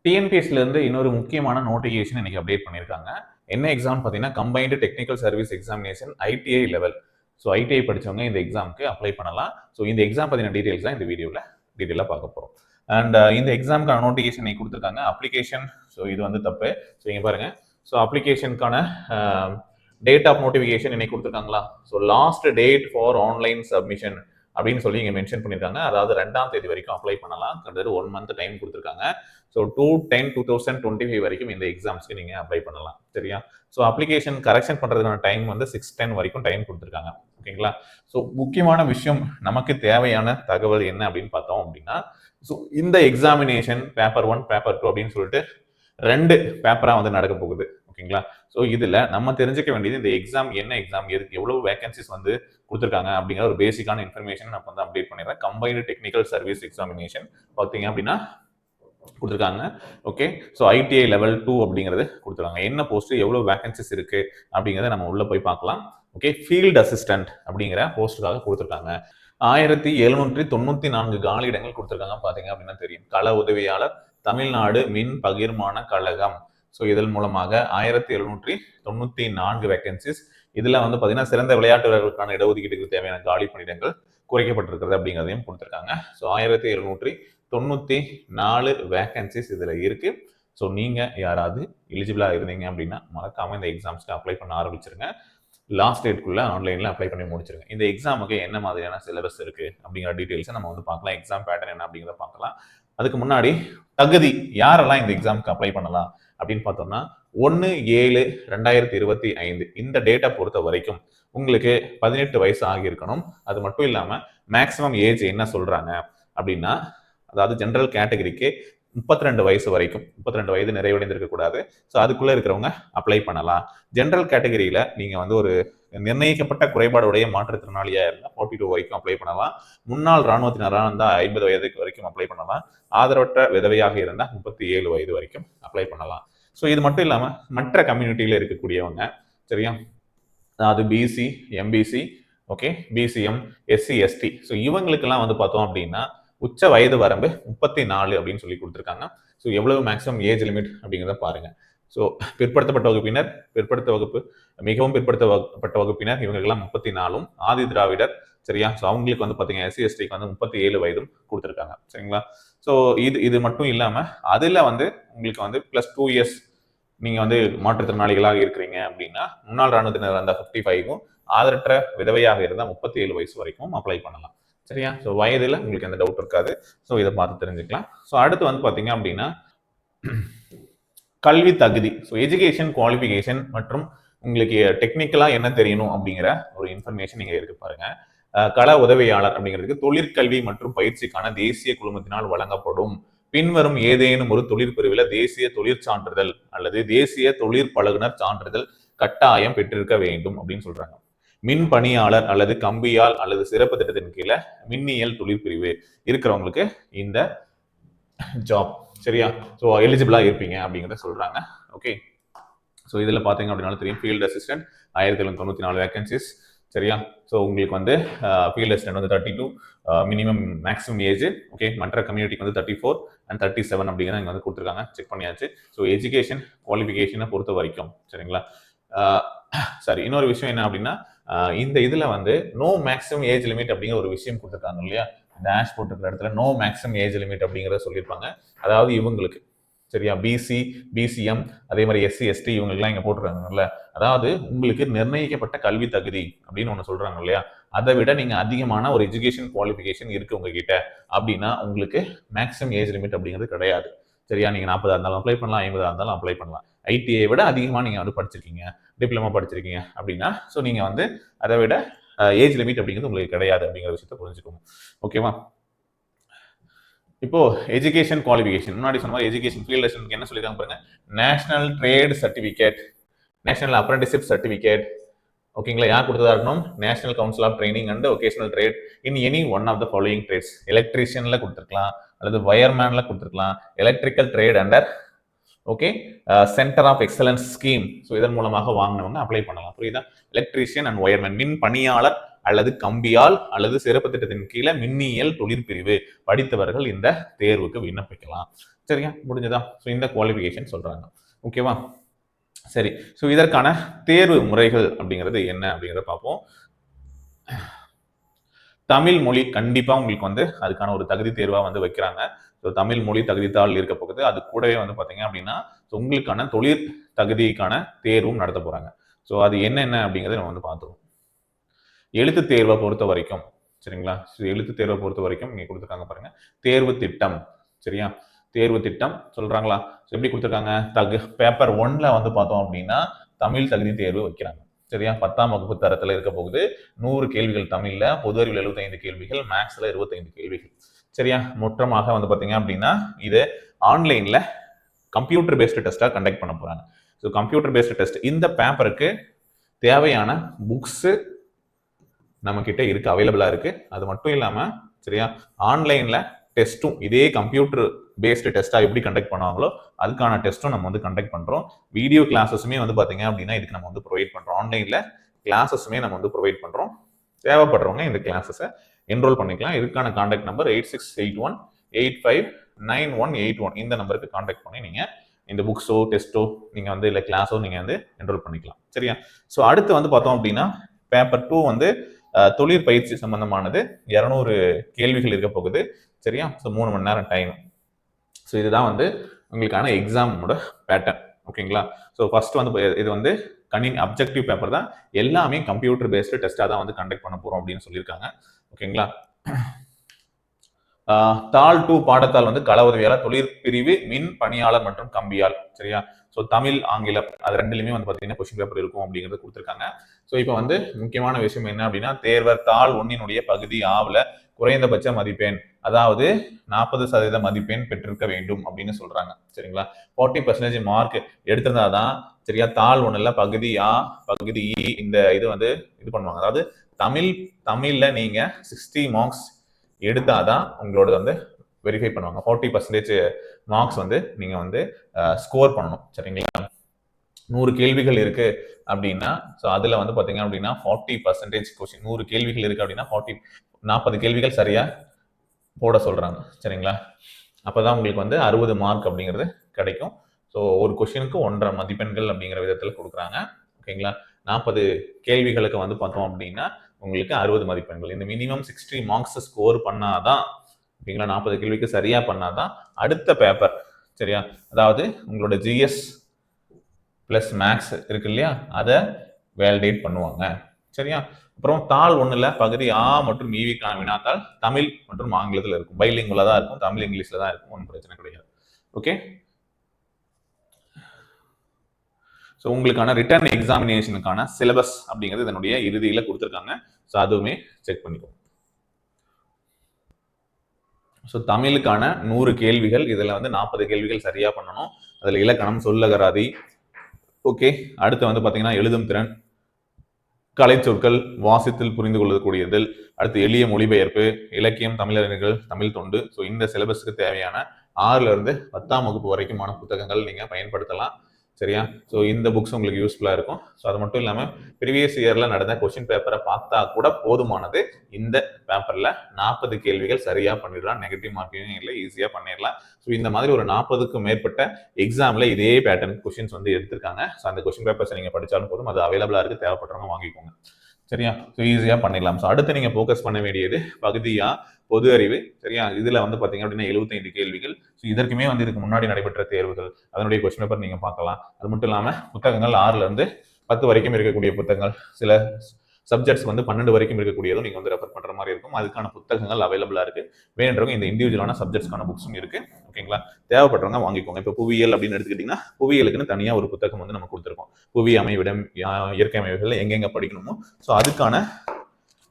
டிஎன்பிஎஸ்சிலேருந்து இன்னொரு முக்கியமான நோட்டிஃபிகேஷன் இன்னைக்கு அப்டேட் பண்ணியிருக்காங்க. என்ன எக்ஸாம் பார்த்தீங்கன்னா, combined technical service examination ITI level. So ITI படித்தவங்க இந்த எக்ஸாமுக்கு அப்ளை பண்ணலாம். ஸோ இந்த எக்ஸாம் பற்றின டீட்டெயில்ஸ் தான் இந்த வீடியோவில் டீட்டெயிலாக பார்க்க போகிறோம். அண்ட் இந்த எக்ஸாமுக்கான நோட்டிஃபிகேஷன் இன்னைக்கு கொடுத்துருக்காங்க. அப்ளிகேஷன், ஸோ இது வந்து தப்பு. ஸோ இங்கே பாருங்க. ஸோ அப்ளிகேஷனுக்கான டேட் ஆஃப் நோட்டிஃபிகேஷன் இன்னைக்கு கொடுத்துருக்காங்களா? So last date for online submission அப்படின்னு சொல்லி இங்கே மென்ஷன் பண்ணியிருக்காங்க. அதாவது 2ஆம் தேதி வரைக்கும் அப்ளை பண்ணலாம். கிட்டத்தட்ட 1 மந்த் டைம் கொடுத்துருக்காங்க. ஸோ 2/10/2025 வரைக்கும் இந்த எக்ஸாம்ஸ்க்கு நீங்கள் அப்ளை பண்ணலாம். சரியா? ஸோ அப்ளிகேஷன் கரெக்ஷன் பண்ணுறதுக்கான டைம் வந்து 6/10 வரைக்கும் டைம் கொடுத்துருக்காங்க. ஓகேங்களா? ஸோ முக்கியமான விஷயம், நமக்கு தேவையான தகவல் என்ன அப்படின்னு பார்த்தோம் அப்படின்னா, ஸோ இந்த எக்ஸாமினேஷன் பேப்பர் 1 பேப்பர் 2 அப்படின்னு சொல்லிட்டு 2 பேப்பராக வந்து நடக்க போகுது. ஓகேங்களா? ஸோ இதில் நம்ம தெரிஞ்சுக்க வேண்டியது இந்த எக்ஸாம் என்ன எக்ஸாம், எதுக்கு எவ்வளவு வேகன்சிஸ் வந்து கொடுத்துருக்காங்க அப்படிங்கிற ஒரு பேசிக்கான இன்ஃபர்மேஷன் நான் வந்து அப்டேட் பண்ணிடுறேன். கம்பைன்டு டெக்னிக்கல் சர்வீஸ் எக்ஸாமினேஷன் பார்த்தீங்க அப்படின்னா கொடுத்துருக்காங்க. ஓகே, ஸோ ஐடிஐ லெவல் 2 அப்படிங்கிறது கொடுத்துருக்காங்க. என்ன போஸ்ட், எவ்வளோ வேகன்சிஸ் இருக்கு அப்படிங்கிறத நம்ம உள்ள போய் பார்க்கலாம். ஓகே, ஃபீல்டு அசிஸ்டன்ட் அப்படிங்கிற போஸ்ட்டுக்காக கொடுத்துருக்காங்க. 1794 காலியிடங்கள் கொடுத்துருக்காங்க. பார்த்தீங்க அப்படின்னா தெரியும். கள உதவியாளர், தமிழ்நாடு மின் பகிர்மான கழகம். ஸோ இதன் மூலமாக 1794 வேகன்சிஸ். இதுல வந்து பார்த்தீங்கன்னா சிறந்த விளையாட்டு வீரர்களுக்கான இடஒதுக்கீட்டுக்கு தேவையான காலி பணியிடங்கள் குறைக்கப்பட்டிருக்கிறது அப்படிங்கிறதையும் கொடுத்துருக்காங்க. ஸோ 1794 வேகன்சிஸ் இதுல இருக்கு. ஸோ நீங்க யாராவது எலிஜிபிளா இருந்தீங்க அப்படின்னா மறக்காம இந்த எக்ஸாம்ஸ்க்கு அப்ளை பண்ண ஆரம்பிச்சிருங்க. லாஸ்ட் டேட்குள்ள ஆன்லைன்ல அப்ளை பண்ணி முடிச்சிருங்க. இந்த எக்ஸாமுக்கு என்ன மாதிரியான சிலபஸ் இருக்கு அப்படிங்கிற டீடைல்ஸை நம்ம வந்து பார்க்கலாம். எக்ஸாம் பேட்டர்ன் என்ன அப்படிங்கிறத பார்க்கலாம். அதுக்கு முன்னாடி தகுதி, யாரெல்லாம் இந்த எக்ஸாமுக்கு அப்ளை பண்ணலாம் அப்படின்னு பார்த்தோம்னா 1/7/2025 இந்த டேட்டை பொறுத்த வரைக்கும் உங்களுக்கு 18 வயசு ஆகியிருக்கணும். அது மட்டும் இல்லாம மேக்சிமம் ஏஜ் என்ன சொல்றாங்க அப்படின்னா, அதாவது ஜெனரல் கேட்டகரிக்கு 32 வயசு வரைக்கும், 32 வயது நிறைவடைந்திருக்க கூடாது. ஸோ அதுக்குள்ள இருக்கிறவங்க அப்ளை பண்ணலாம். ஜெனரல் கேட்டகரியில நீங்க வந்து ஒரு நிர்ணயிக்கப்பட்ட குறைபாடுடைய மாற்றுத்திறனாளியா இருந்தா 42 வரைக்கும் அப்ளை பண்ணலாம். முன்னாள் ராணுவத்தினராக இருந்தா 50 வயதுக்கு வரைக்கும் அப்ளை பண்ணலாம். ஆதரவற்ற விதவையாக இருந்தா 37 வயது வரைக்கும் அப்ளை பண்ணலாம். ஸோ இது மட்டும் இல்லாம மற்ற கம்யூனிட்டியில இருக்கக்கூடியவங்க, சரியா, அதாவது BC, MBC, okay, BCM, SC, ST, so இவங்களுக்கெல்லாம் வந்து பார்த்தோம் அப்படின்னா உச்ச வயது வரம்பு 34 அப்படின்னு சொல்லி கொடுத்துருக்காங்க. ஸோ எவ்வளவு மேக்ஸிமம் ஏஜ் லிமிட் அப்படிங்கிறத பாருங்க. ஸோ பிற்படுத்தப்பட்ட வகுப்பினர், பிற்படுத்த வகுப்பு, மிகவும் பிற்படுத்தப்பட்ட வகுப்பினர் இவங்களுக்கெல்லாம் 34, ஆதி திராவிடர், சரியா, ஸோ அவங்களுக்கு வந்து பார்த்தீங்கன்னா எஸ்சி எஸ்டிக்கு வந்து 37 வயதும் கொடுத்துருக்காங்க. சரிங்களா? ஸோ இது மட்டும் இல்லாமல் அதில் வந்து உங்களுக்கு வந்து +2 இயர்ஸ் நீங்கள் வந்து மாற்றுத்திறனாளிகளாக இருக்கிறீங்க அப்படின்னா முன்னாள் ராணுவத்தினர் அந்த 55ம், ஆதரற்ற விதவையாக இருந்தால் 37 வயசு வரைக்கும் அப்ளை பண்ணலாம். சரியா? ஸோ வயதில் உங்களுக்கு எந்த டவுட் இருக்காது. ஸோ இதை பார்த்து தெரிஞ்சுக்கலாம். ஸோ அடுத்து வந்து பார்த்தீங்க அப்படின்னா கல்வி தகுதி, ஸோ எஜுகேஷன் குவாலிஃபிகேஷன் மற்றும் உங்களுக்கு டெக்னிக்கலாக என்ன தெரியணும் அப்படிங்கிற ஒரு இன்ஃபர்மேஷன் நீங்கள் இருக்கு பாருங்க. கள உதவியாளர் அப்படிங்கிறதுக்கு தொழிற்கல்வி மற்றும் பயிற்சிக்கான தேசிய குழுமத்தினால் வழங்கப்படும் பின்வரும் ஏதேனும் ஒரு தொழிற்பிரிவில் தேசிய தொழிற்சான்றிதழ் அல்லது தேசிய தொழிற்பழகுனர் சான்றிதழ் கட்டாயம் பெற்றிருக்க வேண்டும் அப்படின்னு சொல்றாங்க. மின் பணியாளர் அல்லது கம்பியால் அல்லது சிறப்பு திட்டத்தின் கீழே மின்னியல் தொழிற்பிரிவு இருக்கிறவங்களுக்கு இந்த ஜாப், சரியா, ஸோ எலிஜிபிளா இருப்பீங்க அப்படிங்கிறத சொல்றாங்க. ஓகே, ஸோ இதில் பார்த்தீங்க அப்படின்னாலும் தெரியும். ஃபீல்டு அசிஸ்டன்ட் 1794 வேகன்சிஸ், சரியா. ஸோ உங்களுக்கு வந்து ஃபீல்டு அசிஸ்டன்ட் வந்து 32 மினிமம் மேக்ஸிமம் ஏஜ். ஓகே, மற்ற கம்யூனிட்டிக்கு வந்து 34 and 37 அப்படிங்கிறத இங்கே வந்து கொடுத்துருக்காங்க. செக் பண்ணியாச்சு. ஸோ எஜுகேஷன் குவாலிஃபிகேஷனை பொறுத்த வரைக்கும், சரிங்களா. சரி, இன்னொரு விஷயம் என்ன அப்படின்னா, இந்த இதில் வந்து நோ மேக்ஸிமம் ஏஜ் லிமிட் அப்படிங்கிற ஒரு விஷயம் கொடுத்துருக்காங்க இல்லையா. டேஷ் போட்டுருக்கிற இடத்துல நோ மேக்ஸிமம் ஏஜ் லிமிட் அப்படிங்கிறத சொல்லியிருப்பாங்க. அதாவது இவங்களுக்கு, சரியா, பிசி, பிசிஎம், அதே மாதிரி எஸ்சி, எஸ்டி இவங்களுக்குலாம் இங்கே போட்டுருக்காங்கல்ல. அதாவது உங்களுக்கு நிர்ணயிக்கப்பட்ட கல்வி தகுதி அப்படின்னு ஒன்று சொல்றாங்க இல்லையா, அதை விட நீங்க அதிகமான ஒரு எஜுகேஷன் குவாலிஃபிகேஷன் இருக்கு உங்ககிட்ட அப்படின்னா உங்களுக்கு மேக்ஸிமம் ஏஜ் லிமிட் அப்படிங்கிறது கிடையாது. சரியா? நீங்க 40 இருந்தாலும் அப்ளை பண்ணலாம், 50 இருந்தாலும் அப்ளை பண்ணலாம். ஐடிஐ விட அதிகமாக நீங்க வந்து படிச்சிருக்கீங்க, டிப்ளமோ படிச்சிருக்கீங்க அப்படின்னா ஸோ நீங்க வந்து அதை விட ஏஜ் லிமிட் அப்படிங்கிறது உங்களுக்கு கிடையாது அப்படிங்கிற விஷயத்தை புரிஞ்சுக்கோங்க. ஓகேவா? இப்போ எஜுகேஷன் குவாலிஃபிகேஷன் முன்னாடி சொன்ன மாதிரி எஜுகேஷன் ஃபீல்டு அசிஸ்டன்ட்க்கு என்ன சொல்லிருக்காங்க பாருங்க. National trade certificate, national apprenticeship certificate, ஓகேங்களா, யார் கொடுத்ததா இருக்கணும்? National council of training and vocational trade in any one of the following trades. எலக்ட்ரீஷியன்ல கொடுத்துருக்கலாம், அல்லது வயர்மேன்ல கொடுத்துருக்கலாம், electrical trade under okay centre of excellence scheme. So இதன் மூலமாக வாங்கினவங்க அப்ளை பண்ணலாம். புரியுதா? எலக்ட்ரீஷியன் அண்ட் ஒயர்மேன், மின் பணியாளர் அல்லது கம்பியால் அல்லது சிறப்பு திட்டத்தின் கீழே மின்னியல் தொழிற்பிரிவு படித்தவர்கள் இந்த தேர்வுக்கு விண்ணப்பிக்கலாம். சரியா, முடிஞ்சதா? ஸோ இந்த குவாலிஃபிகேஷன் சொல்றாங்க. ஓகேவா? சரி, ஸோ இதற்கான தேர்வு முறைகள் அப்படிங்கிறது என்ன அப்படிங்கிறத பார்ப்போம். தமிழ் மொழி கண்டிப்பா உங்களுக்கு வந்து அதுக்கான ஒரு தகுதி தேர்வா வந்து வைக்கிறாங்க. ஸோ தமிழ் மொழி தகுதித்தாள் இருக்க போகுது. அது கூடவே வந்து பாத்தீங்க அப்படின்னா உங்களுக்கான தொழில் தகுதிக்கான தேர்வும் நடத்த போறாங்க. ஸோ அது என்னென்ன அப்படிங்கிறத நம்ம வந்து பார்த்துருவோம். எழுத்து தேர்வை பொறுத்த வரைக்கும் சரிங்களா, எழுத்து தேர்வை பொறுத்த வரைக்கும் இங்க கொடுத்துருக்காங்க பாருங்க, தேர்வு திட்டம். சரியா, தேர்வு திட்டம் சொல்றாங்களா? எப்படி கொடுத்துருக்காங்க? பேப்பர் 1ல வந்து பார்த்தோம் அப்படின்னா தமிழ் தகுதி தேர்வு வைக்கிறாங்க. சரியா, 10ஆம் வகுப்பு தரத்துல இருக்க போகுது. 100 கேள்விகள் தமிழ்ல, பொது அறிவில் 75 கேள்விகள், மேக்ஸ்ல 25 கேள்விகள். சரியா, மொத்தமாக வந்து பாத்தீங்க அப்படின்னா இது ஆன்லைன்ல கம்ப்யூட்டர் பேஸ்டு டெஸ்டா கண்டக்ட் பண்ண போறாங்க. So computer based test. இந்த பேப்பருக்கு தேவையான புக்ஸ் நம்ம கிட்ட இருக்கு, அவைலபிளா இருக்கு. அது மட்டும் இல்லாம சரியா, ஆன்லைன்ல டெஸ்ட்டும் இதே கம்ப்யூட்டர் பேஸ்டு டெஸ்டா எப்படி கண்டக்ட் பண்ணுவாங்களோ அதுக்கான டெஸ்ட்டும் நம்ம வந்து கண்டக்ட் பண்றோம். வீடியோ கிளாஸஸுமே வந்து பாத்தீங்க அப்படின்னா இதுக்கு நம்ம வந்து ப்ரொவைட் பண்றோம். ஆன்லைன்ல கிளாஸஸுமே நம்ம வந்து ப்ரொவைட் பண்றோம். தேவைப்படுறவங்க இந்த கிளாஸஸை என்ரோல் பண்ணிக்கலாம். இதுக்கான கான்டாக்ட் நம்பர் 8681859181. இந்த நம்பருக்கு கான்டாக்ட் பண்ணி நீங்க இந்த புக்ஸோ டெஸ்ட்டோ நீங்க வந்து இல்லை கிளாஸோ நீங்க வந்து என்ரோல் பண்ணிக்கலாம். சரியா, ஸோ அடுத்து வந்து பார்த்தோம் அப்படின்னா பேப்பர் 2 வந்து தொழிற்பயிற்சி சம்பந்தமானது. 200 கேள்விகள் இருக்க போகுது. சரியா, ஸோ 3 மணி நேரம் டைம். ஸோ இதுதான் வந்து உங்களுக்கான எக்ஸாமோட பேட்டர்ன். ஓகேங்களா, ஸோ ஃபர்ஸ்ட் வந்து இது வந்து அப்ஜெக்டிவ் பேப்பர் தான். எல்லாமே கம்ப்யூட்டர் பேஸ்டு டெஸ்டா தான் வந்து கண்டக்ட் பண்ண போறோம் அப்படின்னு சொல்லியிருக்காங்க. ஓகேங்களா, தாள் 2 பாடத்தால் வந்து கள உதவியாளர், தொழிற்பிரிவு, மின் பணியாளர் மற்றும் கம்பியால். சரியா, ஸோ தமிழ் ஆங்கிலம் அது ரெண்டுலையுமே வந்து பார்த்தீங்கன்னா கொஸ்டின் பேப்பர் இருக்கும் அப்படிங்கிறது கொடுத்துருக்காங்க. ஸோ இப்போ வந்து முக்கியமான விஷயம் என்ன அப்படின்னா தேர்வர் தாள் 1 பகுதி ஆவில் குறைந்தபட்ச மதிப்பெண், அதாவது 40% மதிப்பெண் பெற்றிருக்க வேண்டும் அப்படின்னு சொல்றாங்க. சரிங்களா, 40% மார்க் எடுத்திருந்தாதான் சரியா தாள் 1ல பகுதி ஆ பகுதி இ இந்த இது வந்து இது பண்ணுவாங்க. அதாவது தமிழ்ல நீங்க 60 மார்க்ஸ் எடுத்தாதான் உங்களோட வந்து வெரிஃபை பண்ணுவாங்க. 40% மார்க்ஸ் வந்து நீங்க வந்து ஸ்கோர் பண்ணணும். சரிங்களா, 100 கேள்விகள் இருக்கு அப்படின்னா ஸோ அதுல வந்து பாத்தீங்க அப்படின்னா 40% கொஸ்டின், 100 கேள்விகள் இருக்கு அப்படின்னா 40 கேள்விகள் சரியா போட சொல்றாங்க. சரிங்களா, அப்பதான் உங்களுக்கு வந்து 60 மார்க் அப்படிங்கிறது கிடைக்கும். ஸோ ஒரு கொஸ்டினுக்கு 1.5 மதிப்பெண்கள் அப்படிங்கிற விதத்துல கொடுக்குறாங்க. ஓகேங்களா, 40 கேள்விகளுக்கு வந்து பார்த்தோம் அப்படின்னா உங்களுக்கு 60 மதிப்பெண்கள். இந்த மினிமம் 60 மார்க்ஸ் ஸ்கோர் பண்ணாதான், ஓகேங்களா, 40 கேள்விக்கு சரியா பண்ணாதான் அடுத்த பேப்பர். சரியா, அதாவது உங்களோட ஜிஎஸ் பிளஸ் மேக்ஸ் இருக்கு இல்லையா, அதை வேலிடேட் பண்ணுவாங்க. சரியா, அப்புறம் தாள் 1ல பகுதி ஆ மற்றும் ஈவிக்கான வினாத்தாள் தமிழ் மற்றும் ஆங்கிலத்தில் இருக்கும். பைலிங்குலா தான் இருக்கும், தமிழ் இங்கிலீஷ்ல தான் இருக்கும், ஒன்றும் பிரச்சனை கிடையாது. ஓகே, ஸோ உங்களுக்கான ரிட்டர்ன் எக்ஸாமினேஷனுக்கான சிலபஸ் அப்படிங்கிறது இதனுடைய இறுதியில் கொடுத்துருக்காங்க. ஸோ அதுவுமே செக் பண்ணிக்கோங்க. ஸோ தமிழுக்கான 100 கேள்விகள், இதில் வந்து 40 கேள்விகள் சரியா பண்ணணும். அதில் இலக்கணம், சொல்லகராதி. ஓகே, அடுத்து வந்து பார்த்தீங்கன்னா எழுதும் திறன், கலை சொற்கள், வாசித்தில் புரிந்து கொள்ளக்கூடியது, அடுத்து எளிய மொழிபெயர்ப்பு, இலக்கியம், தமிழறிஞர்கள், தமிழ் தொண்டு. ஸோ இந்த சிலபஸ்க்கு தேவையான 6ல இருந்து 10ஆம் வகுப்பு வரைக்குமான புத்தகங்கள் நீங்க பயன்படுத்தலாம். சரியா, ஸோ இந்த புக்ஸ் உங்களுக்கு யூஸ்ஃபுல்லா இருக்கும். ஸோ அது மட்டும் இல்லாமல் ப்ரீவியஸ் இயர்ல நடந்த கொஸ்டின் பேப்பரை பார்த்தா கூட போதுமானது. இந்த பேப்பர்ல 40 கேள்விகள் சரியா பண்ணிடலாம், நெகட்டிவ் மார்க்கிங் இல்லை, ஈஸியா பண்ணிடலாம். ஸோ இந்த மாதிரி ஒரு 40க்கும் மேற்பட்ட எக்ஸாம்ல இதே பேட்டர்ன் கொஸ்டின்ஸ் வந்து எடுத்திருக்காங்க. ஸோ அந்த கொஸ்டின் பேப்பர்ஸ் நீங்க படிச்சாலும் போதும், அது அவைலபிளா இருக்கு, தேவைப்படுறவங்க வாங்கிக்கோங்க. சரியா, ஸோ ஈஸியா பண்ணிடலாம். ஸோ அடுத்து நீங்க ஃபோக்கஸ் பண்ண வேண்டியது பகுதியா பொது அறிவு. சரியா, இதுல வந்து பாத்தீங்க அப்படின்னா 75 கேள்விகள். ஸோ இதற்குமே வந்து இதுக்கு முன்னாடி நடைபெற்ற தேர்வுகள் அதனுடைய கொஸ்டின் பேப்பர் நீங்க பார்க்கலாம். அது மட்டும் இல்லாம புத்தகங்கள் 6ல இருந்து 10 வரைக்கும் இருக்கக்கூடிய புத்தகங்கள், சில சப்ஜெக்ட்ஸ் வந்து 12 வரைக்கும் இருக்கக்கூடியதும் நீங்க வந்து ரெஃபர் பண்ற மாதிரி இருக்கும். அதுக்கான புத்தகங்கள் அவைலபிளா இருக்கு. வேண்டவங்க இந்த இண்டிவிஜுவலான சப்ஜெக்ட்ஸ்க்கான புக்ஸும் இருக்கு. ஓகேங்களா, தேவைப்படுறவங்க வாங்கிக்கோங்க. இப்போ புவியியல் அப்படின்னு எடுத்துக்கிட்டீங்கன்னா புவியியலுக்குன்னு தனியா ஒரு புத்தகம் வந்து நம்ம கொடுத்துருக்கோம். புவி அமைவிடம், இயற்கை அமைவுகள் எங்கெங்க படிக்கணுமோ ஸோ அதுக்கான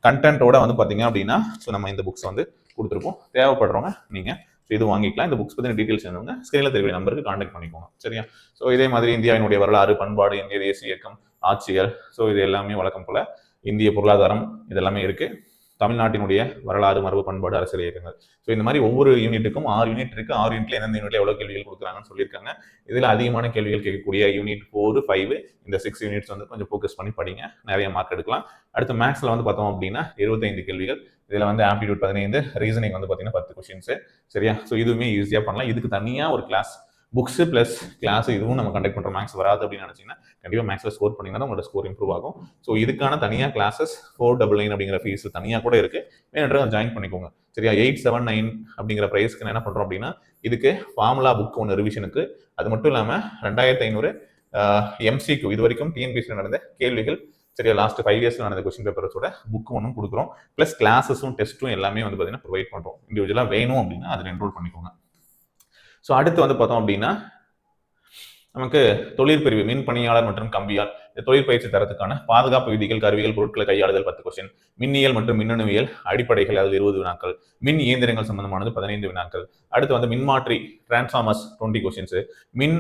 கண்டென்ட்டோட வந்து பாத்தீங்க அப்படின்னா ஸோ நம்ம இந்த புக்ஸ் வந்து கொடுத்துருப்போம். தேவைப்படுறவங்க நீங்க இது வாங்கிக்கலாம். இந்த புக்ஸ் பத்தின டீடைல்ஸ் வேணுங்க ஸ்கிரீன்ல தெரிய நம்பருக்கு கான்டாக்ட் பண்ணிக்கோங்க. சரியா, ஸோ இதே மாதிரி இந்தியாவினுடைய வரலாறு, பண்பாடு, இந்திய தேசிய இயக்கம், ஆட்சியர், ஸோ இது எல்லாமே வழக்கம் போல இந்திய பொருளாதாரம் இதெல்லாமே இருக்கு. தமிழ்நாட்டினுடைய வரலாறு, மரபு, பண்பாடு, அரசியல் இயக்கங்கள். ஸோ இந்த மாதிரி ஒவ்வொரு யூனிட்டுக்கும் 6 யூனிட் இருக்கு. 6 யூனிட்ல எந்தெந்த யூனிட்ல எவ்வளவு கேள்விகள் கொடுக்குறாங்கன்னு சொல்லியிருக்காங்க. இதுல அதிகமான கேள்விகள் கேட்கக்கூடிய யூனிட் 4, 5 இந்த 6 யூனிட்ஸ் வந்து கொஞ்சம் ஃபோக்கஸ் பண்ணி படிங்க, நிறைய மார்க் எடுக்கலாம். அடுத்து மேக்ஸ்ல வந்து பார்த்தோம் அப்படின்னா 25 கேள்விகள். இதுல வந்து ஆப்டிடியூட் 15, ரீசனிங் வந்து பார்த்தீங்கன்னா 10 கொஸ்டின்ஸ். சரியா? ஸோ இதுவுமே ஈஸியா பண்ணலாம். இதுக்கு தனியா ஒரு கிளாஸ் புக்ஸ் பிளஸ் கிளாஸ் இதுவும் நம்ம கண்டக்ட் பண்றோம். மேக்ஸ் வராது அப்படின்னு நினைச்சீங்கன்னா கண்டிப்பா மேக்ஸ்ல ஸ்கோர் பண்ணீங்கன்னா உங்களோட ஸ்கோர் இம்ப்ரூவ் ஆகும். ஸோ இதுக்கான தனியா கிளாஸஸ் 499 அப்படிங்கிற ஃபீஸ் தனியா கூட இருக்கு, வேணுன்றதை ஜாயின் பண்ணிக்கோங்க. சரியா? 879 அப்படிங்கிற பிரைஸ்க்கு என்ன பண்றோம் அப்படின்னா இதுக்கு ஃபார்முலா புக் ஒன்று ரிவிஷனுக்கு, அது மட்டும் இல்லாம 2500 MCQ இது வரைக்கும் டிஎன்பிஎஸ்சி நடந்த கேள்விகள், சரியா, லாஸ்ட் 5 இயர்ஸ்ல நடந்த கொஸ்டின் பேப்பர்ஸோட புக் ஒன்றும் கொடுக்குறோம். பிளஸ் கிளாஸஸும் டெஸ்ட்டும் எல்லாமே வந்து பார்த்தீங்கன்னா ப்ரொவைட் பண்றோம். இண்டிவிஜுவலா வேணும் அப்படின்னா அதில் என்ரோல் பண்ணிக்கோங்க. ஸோ அடுத்து வந்து பார்த்தோம் அப்படின்னா நமக்கு தொழிற்பிரிவு மின் பணியாளர் மற்றும் கம்பியால் தொழிற்பயிற்சி தரத்துக்கான பாதுகாப்பு விதிகள், கருவிகள், பொருட்களை கையாளுதல் 10 கொஸ்டின், மின்னியல் மற்றும் மின்னணுவியல் அடிப்படைகள் அது 20 வினாக்கள், மின் இயந்திரங்கள் சம்பந்தமானது 15 வினாக்கள். அடுத்து வந்து மின்மாற்றி டிரான்ஸ்ஃபார்மர்ஸ் 20 கொஸ்டின்ஸ், மின்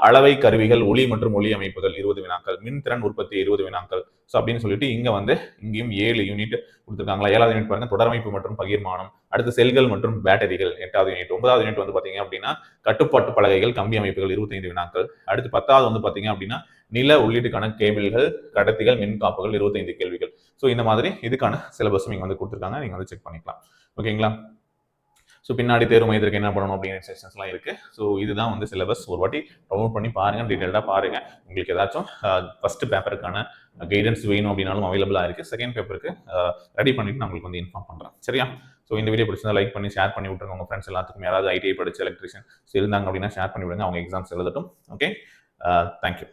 அளவை கருவிகள், ஒளி மற்றும் ஒளி அமைப்புகள் 20 வினாக்கள், மின் திறன் உற்பத்தி 20 வினாக்கள். ஸோ அப்படின்னு சொல்லிட்டு இங்க வந்து இங்கேயும் 7 யூனிட் கொடுத்துருக்காங்களா. 7வது யூனிட் பாருங்க தொடரமைப்பு மற்றும் பகிர்மானம். அடுத்து செல்கள் மற்றும் பேட்டரிகள் 8வது யூனிட். 9வது யூனிட் வந்து பாத்தீங்க அப்படின்னா கட்டுப்பாட்டு பலகைகள், கம்பி அமைப்புகள் 25 வினாக்கள். அடுத்து 10வது வந்து பாத்தீங்க அப்படின்னா நில உள்ளீட்டுக்கான கேபிள்கள், கடத்திகள், மின்காப்புகள் 25 கேள்விகள். ஸோ இந்த மாதிரி இதுக்கான சிலபஸும் இங்க வந்து கொடுத்துருக்காங்க, நீங்க வந்து செக் பண்ணிக்கலாம். ஓகேங்களா? ஸோ பின்னாடி தேர்வு மையத்திற்கு என்ன பண்ணணும் அப்படிங்கிற இன்ஸ்ட்ரக்ஷன்ஸ்லாம் இருக்கு. ஸோ இதுதான் வந்து சிலபஸ். ஒரு வாட்டி டவுன்லோட் பண்ணி பாருங்க, டீட்டெயிலாக பாருங்க. உங்களுக்கு ஏதாச்சும் ஃபர்ஸ்ட் பேப்பருக்கான கைடன்ஸ் வேணும் அப்படின்னாலும் அவைலபிளாக இருக்கு. செகண்ட் பேப்பருக்கு ரெடி பண்ணிட்டு நான் உங்களுக்கு வந்து இன்ஃபார்ம் பண்ணுறேன். சரியா? ஸோ இந்த வீடியோ பிடிச்சிருந்தா லைக் பண்ணி ஷேர் பண்ணி விட்டுருங்க உங்க ஃப்ரெண்ட்ஸ் எல்லாத்துக்கும். யாராவது ஐடிஐ படிச்ச எலக்ட்ரிஷியன் இருந்தாங்க அப்படின்னா ஷேர் பண்ணி விடுங்க, அவங்க எக்ஸாம்ஸ் எழுதட்டும். Okay, thank you.